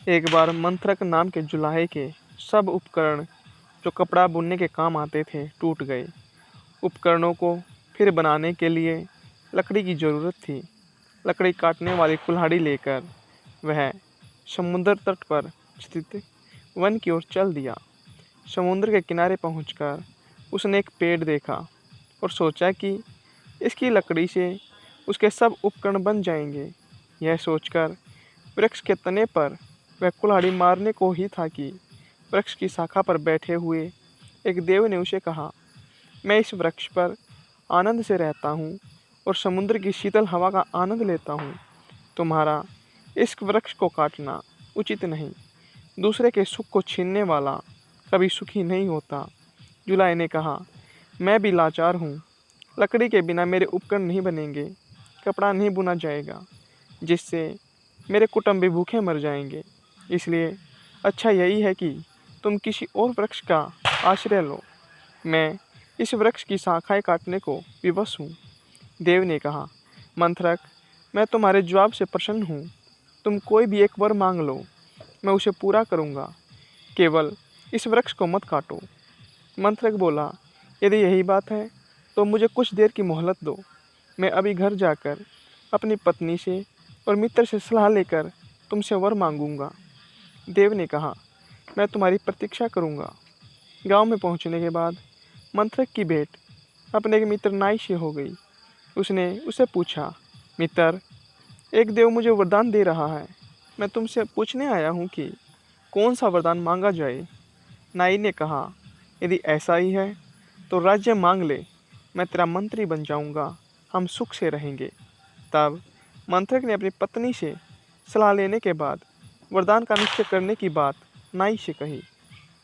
एक बार मंत्रक नाम के जुलाहे के सब उपकरण जो कपड़ा बुनने के काम आते थे टूट गए। उपकरणों को फिर बनाने के लिए लकड़ी की ज़रूरत थी। लकड़ी काटने वाली कुल्हाड़ी लेकर वह समुद्र तट पर स्थित वन की ओर चल दिया। समुद्र के किनारे पहुंचकर उसने एक पेड़ देखा और सोचा कि इसकी लकड़ी से उसके सब उपकरण बन जाएंगे। यह सोचकर वृक्ष के तने पर वह कुल्हाड़ी मारने को ही था कि वृक्ष की शाखा पर बैठे हुए एक देव ने उसे कहा, मैं इस वृक्ष पर आनंद से रहता हूँ और समुद्र की शीतल हवा का आनंद लेता हूँ। तुम्हारा इस वृक्ष को काटना उचित नहीं। दूसरे के सुख को छीनने वाला कभी सुखी नहीं होता। जुलाई ने कहा, मैं भी लाचार हूँ। लकड़ी के बिना मेरे उपकरण नहीं बनेंगे, कपड़ा नहीं बुना जाएगा, जिससे मेरे कुटुंबी भूखे मर जाएंगे। इसलिए अच्छा यही है कि तुम किसी और वृक्ष का आश्रय लो। मैं इस वृक्ष की शाखाएं काटने को विवश हूँ। देव ने कहा, मंत्रक, मैं तुम्हारे जवाब से प्रसन्न हूँ। तुम कोई भी एक वर मांग लो, मैं उसे पूरा करूँगा। केवल इस वृक्ष को मत काटो। मंत्रक बोला, यदि यही बात है तो मुझे कुछ देर की मोहलत दो। मैं अभी घर जाकर अपनी पत्नी से और मित्र से सलाह लेकर तुमसे वर मांगूंगा। देव ने कहा, मैं तुम्हारी प्रतीक्षा करूंगा। गांव में पहुंचने के बाद मंत्रक की भेंट अपने एक मित्र नाई से हो गई। उसने उसे पूछा, मित्र, एक देव मुझे वरदान दे रहा है। मैं तुमसे पूछने आया हूँ कि कौन सा वरदान मांगा जाए। नाई ने कहा, यदि ऐसा ही है तो राज्य मांग ले, मैं तेरा मंत्री बन जाऊंगा, हम सुख से रहेंगे। तब मंत्रक ने अपनी पत्नी से सलाह लेने के बाद वरदान का निश्चय करने की बात नाई से कही।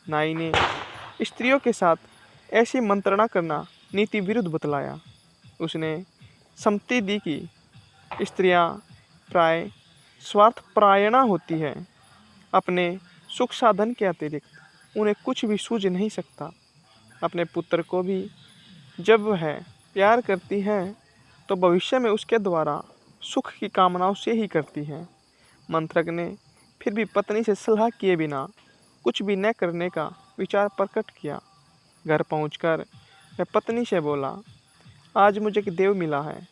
नाई ने स्त्रियों के साथ ऐसी मंत्रणा करना नीति विरुद्ध बतलाया। उसने सम्मति दी कि स्त्रियां प्राय स्वार्थपरायणा होती हैं। अपने सुख साधन के अतिरिक्त उन्हें कुछ भी सूझ नहीं सकता। अपने पुत्र को भी जब वह प्यार करती हैं तो भविष्य में उसके द्वारा सुख की कामनाओं से ही करती हैं। मंत्रक ने फिर भी पत्नी से सलाह किए बिना कुछ भी न करने का विचार प्रकट किया। घर पहुंचकर वह पत्नी से बोला, आज मुझे एक देव मिला है।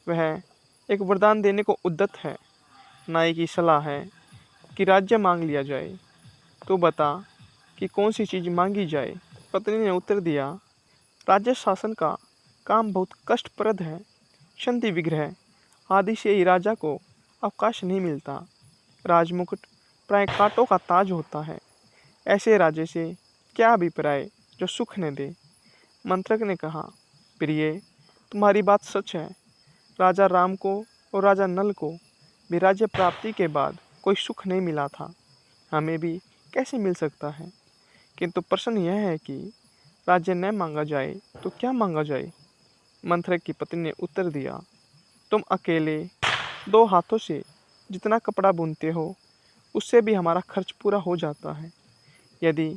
वह एक वरदान देने को उद्यत है। नाई की सलाह है कि राज्य मांग लिया जाए। तू बता कि कौन सी चीज़ मांगी जाए। पत्नी ने उत्तर दिया, राज्य शासन का काम बहुत कष्टप्रद है। संधि विग्रह आदि से ही राजा को अवकाश नहीं मिलता। राजमुकुट प्राय कांटों का ताज होता है। ऐसे राजे से क्या अभिप्राय जो सुख न दे। मंत्रक ने कहा, प्रिय, तुम्हारी बात सच है। राजा राम को और राजा नल को भी राज्य प्राप्ति के बाद कोई सुख नहीं मिला था। हमें भी कैसे मिल सकता है। किंतु प्रश्न यह है कि राज्य न मांगा जाए तो क्या मांगा जाए। मंत्रक की पत्नी ने उत्तर दिया, तुम अकेले 2 हाथों से जितना कपड़ा बुनते हो उससे भी हमारा खर्च पूरा हो जाता है। यदि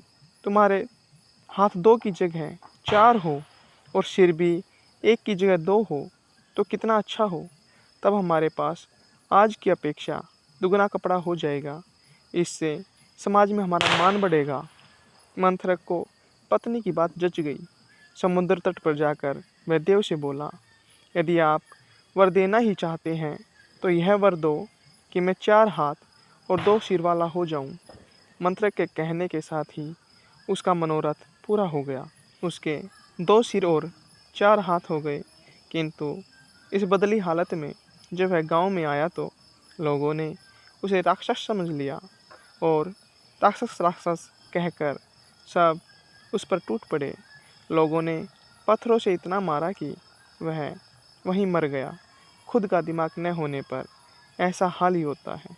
तुम्हारे हाथ 2 की जगह 4 हो और सिर भी 1 की जगह 2 हो तो कितना अच्छा हो। तब हमारे पास आज की अपेक्षा दुगना कपड़ा हो जाएगा। इससे समाज में हमारा मान बढ़ेगा। मंत्रक को पत्नी की बात जच गई। समुद्र तट पर जाकर वह देव से बोला, यदि आप वर देना ही चाहते हैं तो यह वर दो कि मैं 4 हाथ और 2 सिर वाला हो जाऊं। मंत्रक के कहने के साथ ही उसका मनोरथ पूरा हो गया। उसके 2 सिर और 4 हाथ हो गए। किंतु इस बदली हालत में जब वह गांव में आया तो लोगों ने उसे राक्षस समझ लिया और राक्षस राक्षस कहकर सब उस पर टूट पड़े। लोगों ने पत्थरों से इतना मारा कि वह वहीं मर गया। खुद का दिमाग न होने पर ऐसा हाल ही होता है।